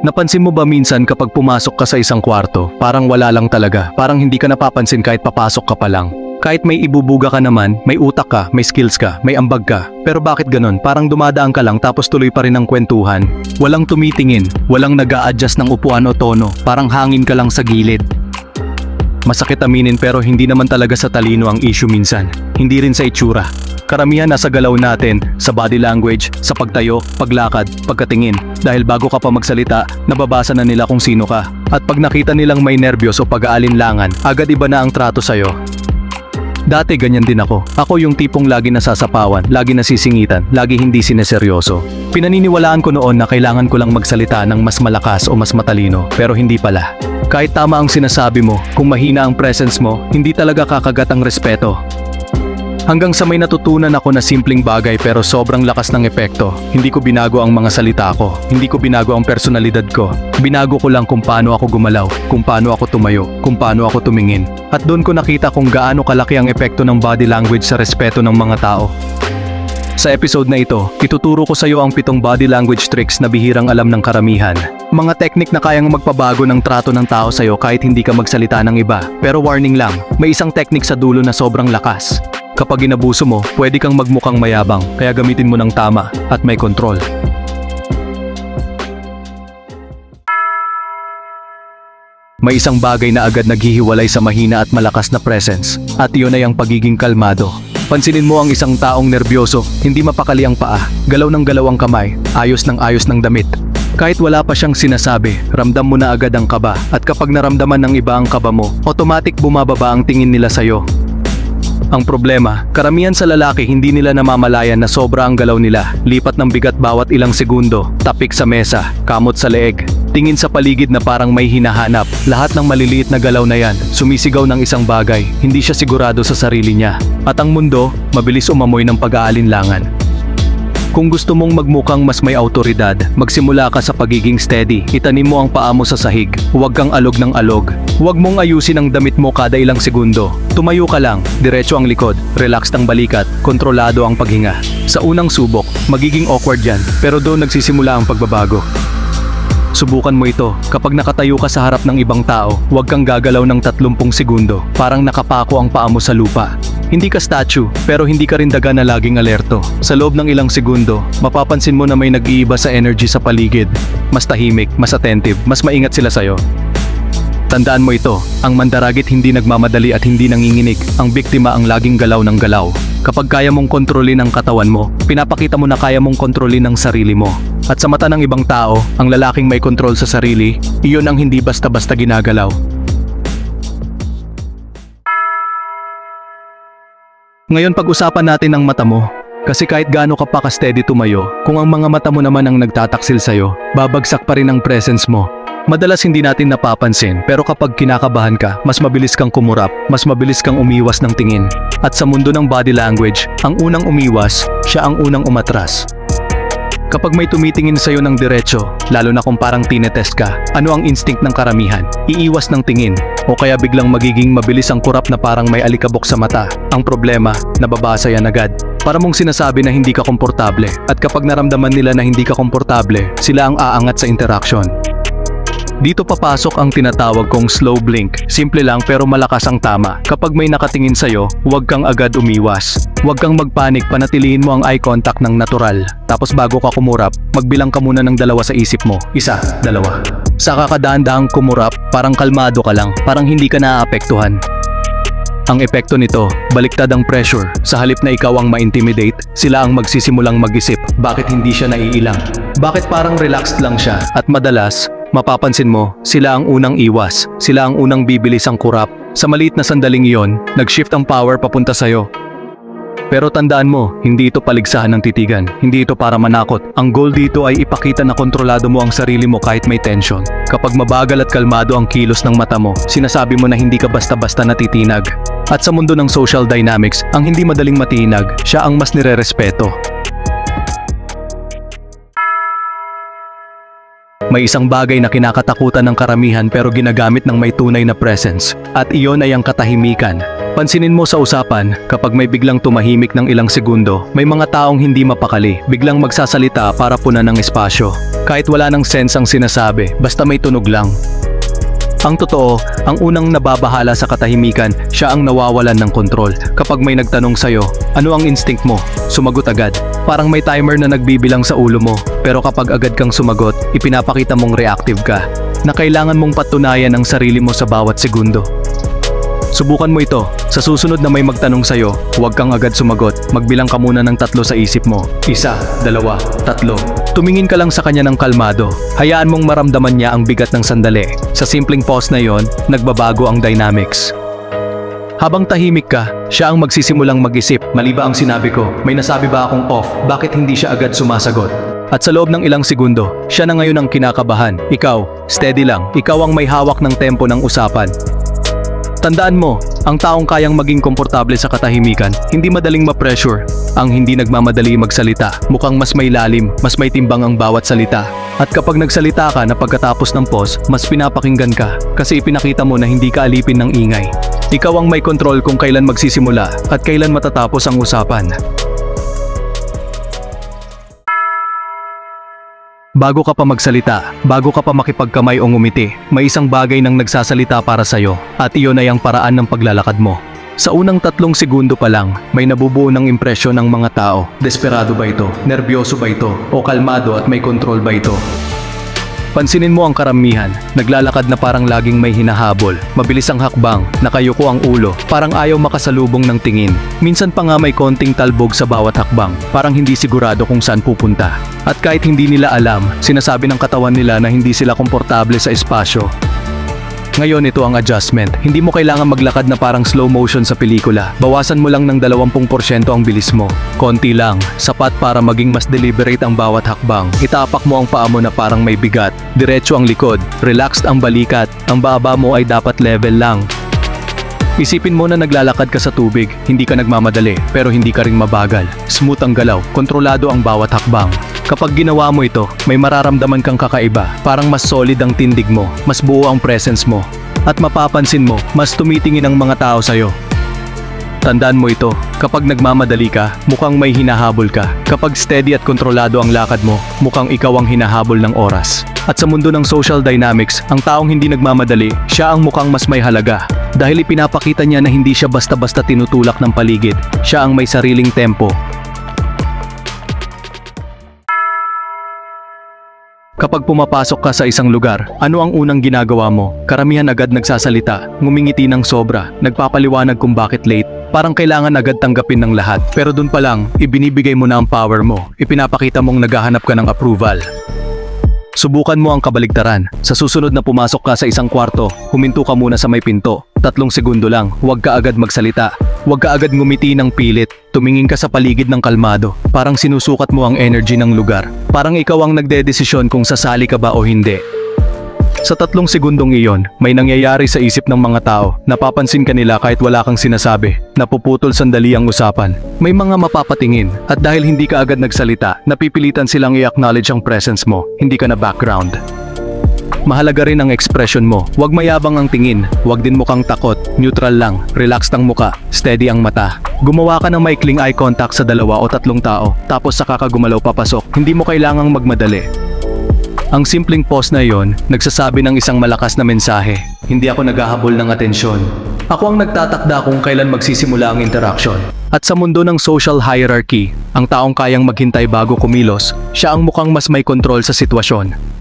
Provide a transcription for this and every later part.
Napansin mo ba minsan kapag pumasok ka sa isang kwarto, parang wala lang talaga, parang hindi ka napapansin kahit papasok ka pa lang. Kahit may ibubuga ka naman, may utak ka, may skills ka, may ambag ka. Pero bakit ganon? Parang dumadaan ka lang tapos tuloy pa rin ang kwentuhan. Walang tumitingin, walang nag-a-adjust ng upuan o tono, parang hangin ka lang sa gilid. Masakit aminin pero hindi naman talaga sa talino ang issue minsan. Hindi rin sa itsura. Karamihan nasa galaw natin, sa body language, sa pagtayo, paglakad, pagkatingin. Dahil bago ka pa magsalita, nababasa na nila kung sino ka. At pag nakita nilang may nerbiyos o pag-aalinlangan, agad iba na ang trato sa'yo. Dati ganyan din ako. Ako yung tipong lagi nasasapawan, lagi nasisingitan, lagi hindi sineseryoso. Pinaniniwalaan ko noon na kailangan ko lang magsalita ng mas malakas o mas matalino, pero hindi pala. Kahit tama ang sinasabi mo, kung mahina ang presence mo, hindi talaga kakagat ang respeto. Hanggang sa may natutunan ako na simpleng bagay pero sobrang lakas ng epekto. Hindi ko binago ang mga salita ko, hindi ko binago ang personalidad ko. Binago ko lang kung paano ako gumalaw, kung paano ako tumayo, kung paano ako tumingin. At doon ko nakita kung gaano kalaki ang epekto ng body language sa respeto ng mga tao. Sa episode na ito, ituturo ko sa iyo ang 7 body language tricks na bihirang alam ng karamihan. Mga teknik na kayang magpabago ng trato ng tao sa iyo kahit hindi ka magsalita ng iba. Pero warning lang, may isang teknik sa dulo na sobrang lakas. Kapag inabuso mo, pwede kang magmukhang mayabang, kaya gamitin mo ng tama at may kontrol. May isang bagay na agad naghihiwalay sa mahina at malakas na presence, at iyon ay ang pagiging kalmado. Pansinin mo ang isang taong nerbyoso, hindi mapakali ang paa, galaw ng galaw ang kamay, ayos ng damit. Kahit wala pa siyang sinasabi, ramdam mo na agad ang kaba, at kapag naramdaman ng iba ang kaba mo, automatic bumababa ang tingin nila sa'yo. Ang problema, karamihan sa lalaki hindi nila namamalayan na sobra ang galaw nila. Lipat ng bigat bawat ilang segundo, tapik sa mesa, kamot sa leeg, tingin sa paligid na parang may hinahanap. Lahat ng maliliit na galaw na yan, sumisigaw ng isang bagay, hindi siya sigurado sa sarili niya. At ang mundo, mabilis umamoy ng pag-aalinlangan. Kung gusto mong magmukhang mas may autoridad, magsimula ka sa pagiging steady. Itanim mo ang paa mo sa sahig. Huwag kang alog ng alog. Huwag mong ayusin ang damit mo kada ilang segundo. Tumayo ka lang, diretso ang likod, relaxed ang balikat, kontrolado ang paghinga. Sa unang subok, magiging awkward yan, pero doon nagsisimula ang pagbabago. Subukan mo ito. Kapag nakatayo ka sa harap ng ibang tao, huwag kang gagalaw ng 30 segundo. Parang nakapako ang paa mo sa lupa. Hindi ka statue, pero hindi ka rin daga na laging alerto. Sa loob ng ilang segundo, mapapansin mo na may nag-iiba sa energy sa paligid. Mas tahimik, mas attentive, mas maingat sila sa'yo. Tandaan mo ito, ang mandaragit hindi nagmamadali at hindi nanginginig. Ang biktima ang laging galaw ng galaw. Kapag kaya mong kontrolin ang katawan mo, pinapakita mo na kaya mong kontrolin ang sarili mo. At sa mata ng ibang tao, ang lalaking may kontrol sa sarili, iyon ang hindi basta-basta ginagalaw. Ngayon pag-usapan natin ang mata mo. Kasi kahit gaano ka pa ka-steady tumayo, kung ang mga mata mo naman ang nagtataksil sa'yo, babagsak pa rin ang presence mo. Madalas hindi natin napapansin, pero kapag kinakabahan ka, mas mabilis kang kumurap, mas mabilis kang umiwas ng tingin. At sa mundo ng body language, ang unang umiwas, siya ang unang umatras. Kapag may tumitingin sa'yo ng diretso, lalo na kung parang tinetest ka, ano ang instinct ng karamihan? Iiwas ng tingin, o kaya biglang magiging mabilis ang kurap na parang may alikabok sa mata. Ang problema, nababasa yan agad. Para mong sinasabi na hindi ka komportable, at kapag naramdaman nila na hindi ka komportable, sila ang aangat sa interaction. Dito papasok ang tinatawag kong slow blink. Simple lang pero malakas ang tama. Kapag may nakatingin sa'yo, huwag kang agad umiwas. Huwag kang magpanik, panatilihin mo ang eye contact ng natural. Tapos bago ka kumurap, magbilang ka muna ng 2 sa isip mo. 1, 2. Saka ka dahan-dahang kumurap, parang kalmado ka lang, parang hindi ka naaapektuhan. Ang epekto nito, baliktad ang pressure. Sa halip na ikaw ang ma-intimidate, sila ang magsisimulang mag-isip, bakit hindi siya naiilang? Bakit parang relaxed lang siya? At madalas, mapapansin mo, sila ang unang iwas, sila ang unang bibilis ang kurap. Sa maliit na sandaling iyon, nag-shift ang power papunta sa'yo. Pero tandaan mo, hindi ito paligsahan ng titigan, hindi ito para manakot. Ang goal dito ay ipakita na kontrolado mo ang sarili mo kahit may tension. Kapag mabagal at kalmado ang kilos ng mata mo, sinasabi mo na hindi ka basta-basta natitinag. At sa mundo ng social dynamics, ang hindi madaling matinag, siya ang mas nirerespeto. May isang bagay na kinakatakutan ng karamihan pero ginagamit ng may tunay na presence. At iyon ay ang katahimikan. Pansinin mo sa usapan, kapag may biglang tumahimik ng ilang segundo, may mga taong hindi mapakali, biglang magsasalita para punan ng espasyo. Kahit wala ng sense ang sinasabi, basta may tunog lang. Ang totoo, ang unang nababahala sa katahimikan, siya ang nawawalan ng kontrol. Kapag may nagtanong sa'yo, ano ang instinct mo? Sumagot agad. Parang may timer na nagbibilang sa ulo mo. Pero kapag agad kang sumagot, ipinapakita mong reactive ka. Na kailangan mong patunayan ang sarili mo sa bawat segundo. Subukan mo ito. Sa susunod na may magtanong sa'yo, huwag kang agad sumagot. Magbilang ka muna ng 3 sa isip mo. 1, 2, 3. Tumingin ka lang sa kanya ng kalmado. Hayaan mong maramdaman niya ang bigat ng sandali. Sa simpleng pause na yon, nagbabago ang dynamics. Habang tahimik ka, siya ang magsisimulang mag-isip. Mali ba ang sinabi ko? May nasabi ba akong off? Bakit hindi siya agad sumasagot? At sa loob ng ilang segundo, siya na ngayon ang kinakabahan. Ikaw, steady lang. Ikaw ang may hawak ng tempo ng usapan. Tandaan mo, ang taong kayang maging komportable sa katahimikan, hindi madaling ma-pressure. Ang hindi nagmamadali magsalita, mukhang mas may lalim, mas may timbang ang bawat salita. At kapag nagsalita ka na pagkatapos ng pause, mas pinapakinggan ka, kasi ipinakita mo na hindi ka alipin ng ingay. Ikaw ang may kontrol kung kailan magsisimula at kailan matatapos ang usapan. Bago ka pa magsalita, bago ka pa makipagkamay o ngumiti, may isang bagay nang nagsasalita para sa'yo, at iyon ay ang paraan ng paglalakad mo. Sa unang 3 segundo pa lang, may nabubuo ng impresyon ng mga tao. Desperado ba ito? Nerbyoso ba ito? O kalmado at may kontrol ba ito? Pansinin mo ang karamihan, naglalakad na parang laging may hinahabol, mabilis ang hakbang, nakayuko ang ulo, parang ayaw makasalubong ng tingin. Minsan pa nga may konting talbog sa bawat hakbang, parang hindi sigurado kung saan pupunta. At kahit hindi nila alam, sinasabi ng katawan nila na hindi sila komportable sa espasyo. Ngayon ito ang adjustment. Hindi mo kailangan maglakad na parang slow motion sa pelikula. Bawasan mo lang ng 20% ang bilis mo. Konti lang, sapat para maging mas deliberate ang bawat hakbang. Itapak mo ang paa mo na parang may bigat. Diretso ang likod, relaxed ang balikat. Ang baba mo ay dapat level lang. Isipin mo na naglalakad ka sa tubig, hindi ka nagmamadali, pero hindi ka ring mabagal. Smooth ang galaw, kontrolado ang bawat hakbang. Kapag ginawa mo ito, may mararamdaman kang kakaiba. Parang mas solid ang tindig mo, mas buo ang presence mo. At mapapansin mo, mas tumitingin ang mga tao sa'yo. Tandaan mo ito, kapag nagmamadali ka, mukhang may hinahabol ka. Kapag steady at kontrolado ang lakad mo, mukhang ikaw ang hinahabol ng oras. At sa mundo ng social dynamics, ang taong hindi nagmamadali, siya ang mukhang mas may halaga. Dahil ipinapakita niya na hindi siya basta-basta tinutulak ng paligid, siya ang may sariling tempo. Kapag pumapasok ka sa isang lugar, ano ang unang ginagawa mo? Karamihan agad nagsasalita, ngumingiti ng sobra, nagpapaliwanag kung bakit late. Parang kailangan agad tanggapin ng lahat. Pero dun pa lang, ibinibigay mo na ang power mo. Ipinapakita mong naghahanap ka ng approval. Subukan mo ang kabaligtaran. Sa susunod na pumasok ka sa isang kwarto, huminto ka muna sa may pinto. 3 segundo lang, huwag ka agad magsalita. Huwag ka agad ngumiti ng pilit. Tumingin ka sa paligid ng kalmado. Parang sinusukat mo ang energy ng lugar. Parang ikaw ang nagdedesisyon kung sasali ka ba o hindi. Sa 3 segundong iyon, may nangyayari sa isip ng mga tao. Napapansin ka nila kahit wala kang sinasabi. Napuputol sandali ang usapan. May mga mapapatingin. At dahil hindi ka agad nagsalita, napipilitan silang i-acknowledge ang presence mo. Hindi ka na background. Mahalaga rin ang expression mo. Huwag mayabang ang tingin. Huwag din mukhang takot. Neutral lang. Relaxed ang muka. Steady ang mata. Gumawa ka ng maikling eye contact sa 2 o 3 tao. Tapos saka ka gumalaw papasok. Hindi mo kailangang magmadali. Ang simpleng pause na iyon, nagsasabi ng isang malakas na mensahe. Hindi ako naghahabol ng atensyon. Ako ang nagtatakda kung kailan magsisimula ang interaction. At sa mundo ng social hierarchy, ang taong kayang maghintay bago kumilos, siya ang mukhang mas may kontrol sa sitwasyon.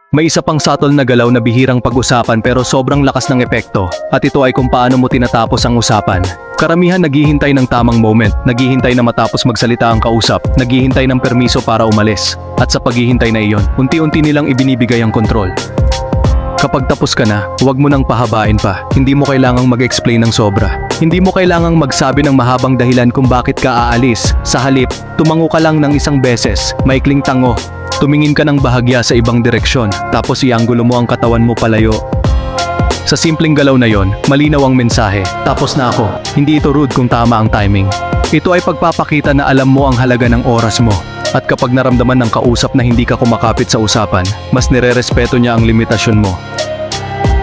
May isa pang subtle na galaw na bihirang pag-usapan pero sobrang lakas ng epekto, at ito ay kung paano mo tinatapos ang usapan. Karamihan naghihintay ng tamang moment, naghihintay na matapos magsalita ang kausap, naghihintay ng permiso para umalis. At sa paghihintay na iyon, unti-unti nilang ibinibigay ang kontrol. Kapag tapos ka na, huwag mo nang pahabain pa. Hindi mo kailangang mag-explain ng sobra. Hindi mo kailangang magsabi ng mahabang dahilan kung bakit ka aalis. Sa halip, tumango ka lang ng isang beses, maikling tango. Tumingin ka ng bahagya sa ibang direksyon, tapos ianggulo mo ang katawan mo palayo. Sa simpleng galaw na yon, malinaw ang mensahe. Tapos na ako. Hindi ito rude kung tama ang timing. Ito ay pagpapakita na alam mo ang halaga ng oras mo. At kapag naramdaman ng kausap na hindi ka kumakapit sa usapan, mas nirerespeto niya ang limitasyon mo.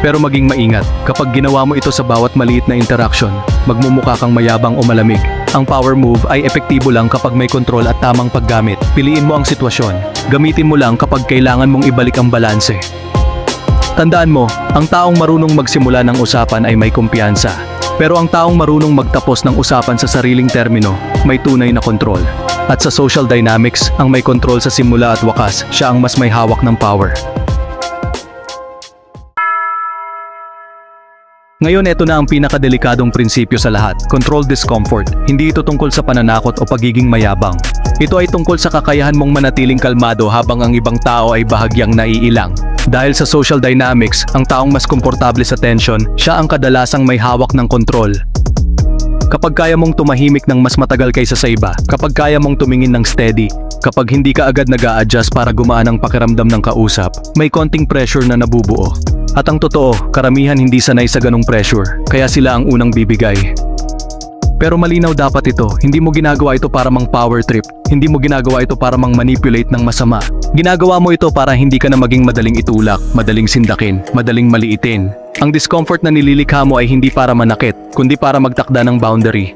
Pero maging maingat, kapag ginawa mo ito sa bawat maliit na interaction, magmumukha kang mayabang o malamig. Ang power move ay epektibo lang kapag may kontrol at tamang paggamit. Piliin mo ang sitwasyon. Gamitin mo lang kapag kailangan mong ibalik ang balanse. Tandaan mo, ang taong marunong magsimula ng usapan ay may kumpiyansa. Pero ang taong marunong magtapos ng usapan sa sariling termino, may tunay na kontrol. At sa social dynamics, ang may kontrol sa simula at wakas, siya ang mas may hawak ng power. Ngayon, ito na ang pinakadelikadong prinsipyo sa lahat, control discomfort. Hindi ito tungkol sa pananakot o pagiging mayabang. Ito ay tungkol sa kakayahan mong manatiling kalmado habang ang ibang tao ay bahagyang naiilang. Dahil sa social dynamics, ang taong mas komportable sa tension, siya ang kadalasang may hawak ng kontrol. Kapag kaya mong tumahimik ng mas matagal kaysa sa iba, kapag kaya mong tumingin ng steady, kapag hindi ka agad nag-a-adjust para gumaan ang pakiramdam ng kausap, may konting pressure na nabubuo. At ang totoo, karamihan hindi sanay sa ganong pressure, kaya sila ang unang bibigay. Pero malinaw dapat ito, hindi mo ginagawa ito para mang power trip, hindi mo ginagawa ito para mang manipulate ng masama. Ginagawa mo ito para hindi ka na maging madaling itulak, madaling sindakin, madaling maliitin. Ang discomfort na nililikha mo ay hindi para manakit, kundi para magtakda ng boundary.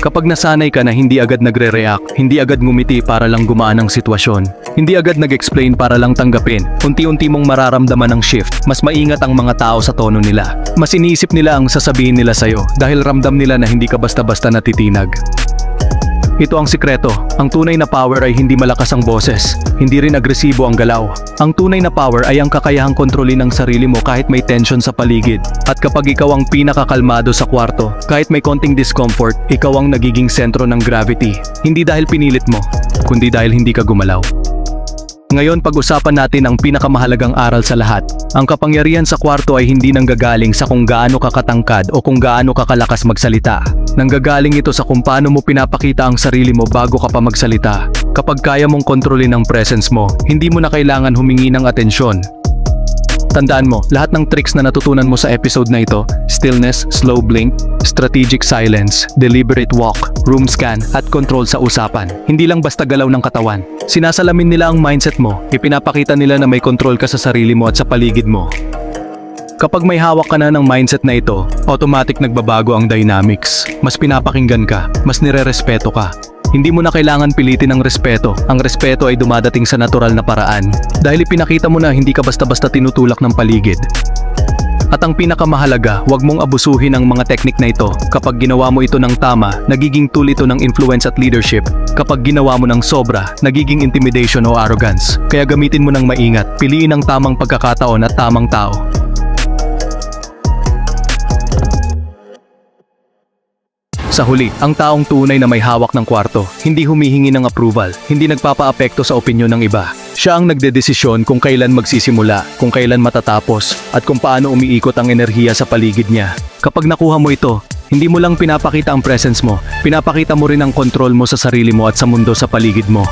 Kapag nasanay ka na hindi agad nagre-react, hindi agad ngumiti para lang gumaan ang sitwasyon, hindi agad nag-explain para lang tanggapin, unti-unti mong mararamdaman ang shift, mas maingat ang mga tao sa tono nila. Mas iniisip nila ang sasabihin nila sa'yo dahil ramdam nila na hindi ka basta-basta natitinag. Ito ang sikreto, ang tunay na power ay hindi malakas ang boses, hindi rin agresibo ang galaw. Ang tunay na power ay ang kakayahang kontrolin ang sarili mo kahit may tension sa paligid. At kapag ikaw ang pinakakalmado sa kwarto, kahit may konting discomfort, ikaw ang nagiging sentro ng gravity. Hindi dahil pinilit mo, kundi dahil hindi ka gumalaw. Ngayon, pag-usapan natin ang pinakamahalagang aral sa lahat. Ang kapangyarihan sa kwarto ay hindi nanggagaling sa kung gaano ka katangkad o kung gaano ka kalakas magsalita. Nanggagaling ito sa kung paano mo pinapakita ang sarili mo bago ka pa magsalita. Kapag kaya mong kontrolin ang presence mo, hindi mo na kailangan humingi ng atensyon. Tandaan mo, lahat ng tricks na natutunan mo sa episode na ito, stillness, slow blink, strategic silence, deliberate walk, room scan, at control sa usapan. Hindi lang basta galaw ng katawan. Sinasalamin nila ang mindset mo, ipinapakita nila na may control ka sa sarili mo at sa paligid mo. Kapag may hawak ka na ng mindset na ito, automatic nagbabago ang dynamics. Mas pinapakinggan ka, mas nirerespeto ka. Hindi mo na kailangan pilitin ang respeto. Ang respeto ay dumadating sa natural na paraan. Dahil ipinakita mo na hindi ka basta-basta tinutulak ng paligid. At ang pinakamahalaga, huwag mong abusuhin ang mga teknik na ito. Kapag ginawa mo ito ng tama, nagiging tool ito ng influence at leadership. Kapag ginawa mo ng sobra, nagiging intimidation o arrogance. Kaya gamitin mo ng maingat. Piliin ang tamang pagkakataon at tamang tao. Sa huli, ang taong tunay na may hawak ng kwarto, hindi humihingi ng approval, hindi nagpapaapekto sa opinyon ng iba. Siya ang nagdedesisyon kung kailan magsisimula, kung kailan matatapos, at kung paano umiikot ang enerhiya sa paligid niya. Kapag nakuha mo ito, hindi mo lang pinapakita ang presence mo, pinapakita mo rin ang kontrol mo sa sarili mo at sa mundo sa paligid mo.